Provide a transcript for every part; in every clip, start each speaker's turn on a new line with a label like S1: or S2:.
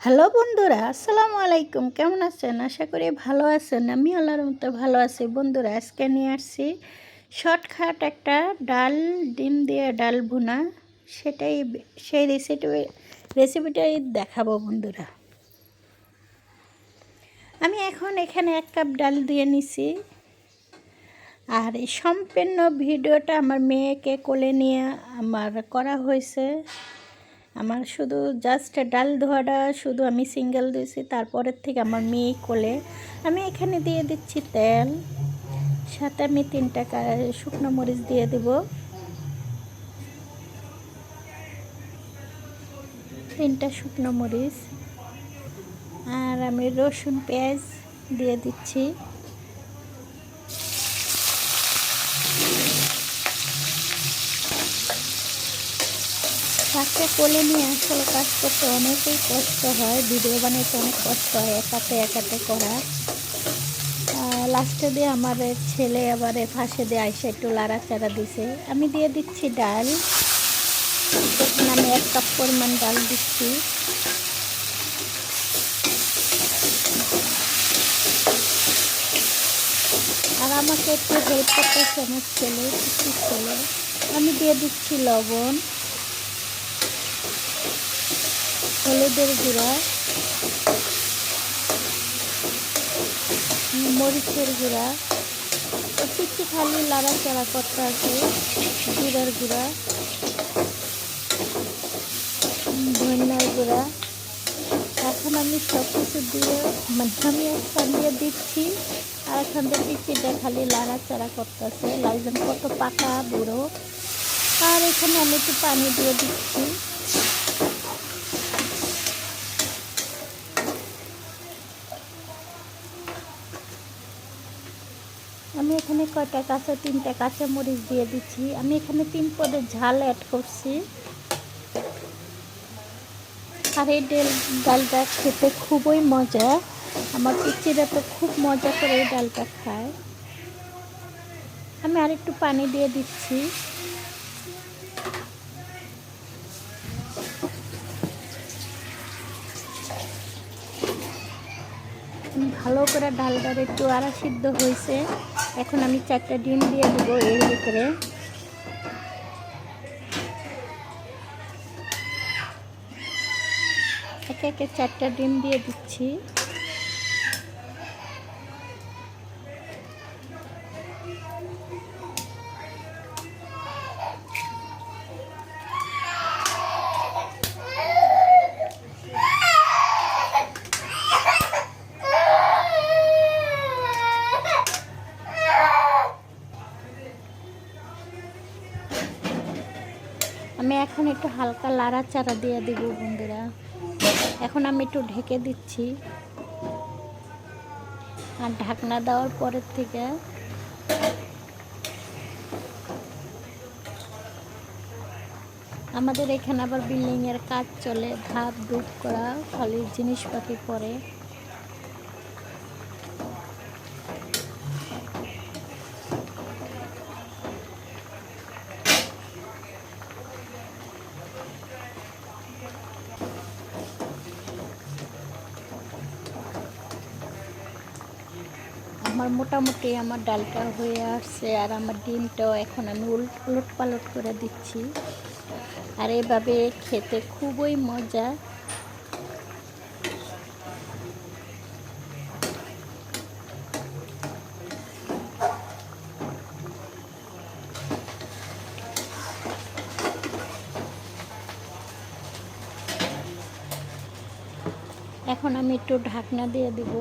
S1: Hello বন্ধুরা, আসসালামু আলাইকুম। কেমন আছেন? আশা করি ভালো আছেন। আমি আল্লাহর মতো ভালো আছি। বন্ধুরা, আজকে নিয়ে আসছি শর্টকাট একটা ডাল, ডিম দিয়ে ডাল ভুনা। সেটাই সেই রেসিপিটাই দেখাবো বন্ধুরা। আমি এখন এখানে 1 কাপ ডাল দিয়ে নিছি। আর এই সম্পূর্ণ ভিডিওটা আমার মেয়েকে কোলে নিয়ে আমার করা হয়েছে। আমার শুধু জাস্ট ডাল ধোয়াটা শুধু আমি সিঙ্গেল দিয়েছি, তারপরের থেকে আমার মেয়ে কোলে। আমি এখানে দিয়ে দিচ্ছি তেল, সাথে আমি 3টা শুকনো মরিচ দিয়ে দেব, 3টা শুকনো মরিচ। আর আমি রসুন পেঁয়াজ দিয়ে দিচ্ছি। বাচ্চা কোলে নিয়ে আসলে কাজ করতে অনেকই কষ্ট হয়, ভিডিও বানাইতে অনেক কষ্ট হয় একাতে করা। লাস্টে দিয়ে আমার ছেলে আবার ফাঁসে দিয়ে আইসা একটু লাড়াচাড়া দিছে। আমি দিয়ে দিচ্ছি ডাল। এখানে আমি 1 কাপ পরিমাণ ডাল দিচ্ছি। আর আমাকে একটু হেল্প করতেছে আমার ছেলে, কিছু ছেলে। আমি দিয়ে দিচ্ছি লবণ, হলুদের গুঁড়া, মরিচের গুঁড়া, একটু খালি লাড়াচাড়া করতে আছে, জিরার গুঁড়া, ধনিয়ার গুঁড়া। এখন আমি সব কিছু দিয়ে আমি একখান দিয়ে দিচ্ছি, আর এখান দিয়ে পিচিটা খালি লাড়াচাড়া করতেছে, লাইজন কত পাকা বুড়ো। আর এখানে আমি একটু পানি দিয়ে দিচ্ছি। আমি এখানে 3টা কাঁচা মরিচ দিয়ে দিচ্ছি। আমি এখানে 3 পদের ঝাল অ্যাড করছি। আর এই ডালটা খেতে খুবই মজা। আমার পিচিরা তো খুব মজা করে এই ডালটা খায়। আমি আরেকটু পানি দিয়ে দিচ্ছি। ভালো করে ডালটা একটু আড়া সিদ্ধ হয়েছে। এখন আমি 4টা ডিম দিয়ে দেবো এর ভিতরে। একে একে 4টা ডিম দিয়ে দিচ্ছি। আমি এখন একটু হালকা লাড়াচাড়া দিয়ে দেবো বন্ধুরা। এখন আমি একটু ঢেকে দিচ্ছি। আর ঢাকনা দেওয়ার পরের থেকে আমাদের এখানে আবার বিল্ডিংয়ের কাজ চলে, ধাপ ধুপ করা, খালি জিনিসপাতি পরে। আমার মোটামুটি আমার ডালটা হয়ে আসছে। আর আমার ডিমটাও এখন আমি উলট পালট করে দিচ্ছি। আর এভাবে খেতে খুবই মজা। এখন আমি একটু ঢাকনা দিয়ে দিব।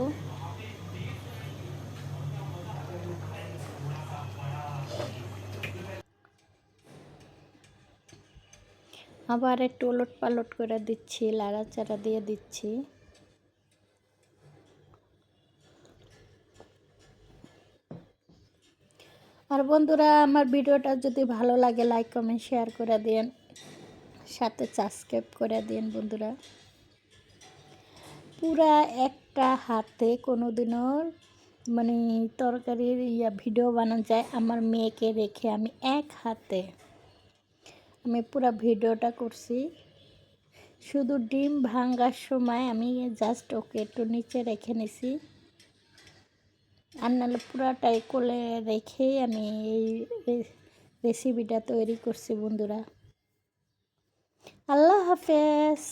S1: আবার একটু উলট পালট করে দিচ্ছি, লাড়াচাড়া দিয়ে দিচ্ছি। আর বন্ধুরা, আমার ভিডিওটা যদি ভালো লাগে লাইক কমেন্ট শেয়ার করে দিন, সাথে সাবস্ক্রাইব করে দিন বন্ধুরা। পুরা একটা হাতে কোনোদিনও তরকারির ভিডিও বানানো যায়। আমার মেয়েকে রেখে আমি এক হাতে পুরা ভিডিওটা করছি। শুধু ডিম ভাঙার সময় আমি জাস্ট ওকে একটু নিচে রেখে নিছি, আর নাহলে পুরাটাই কোলে রেখেই আমি এই রেসিপিটা তৈরি করছি বন্ধুরা। আল্লাহ হাফেজ।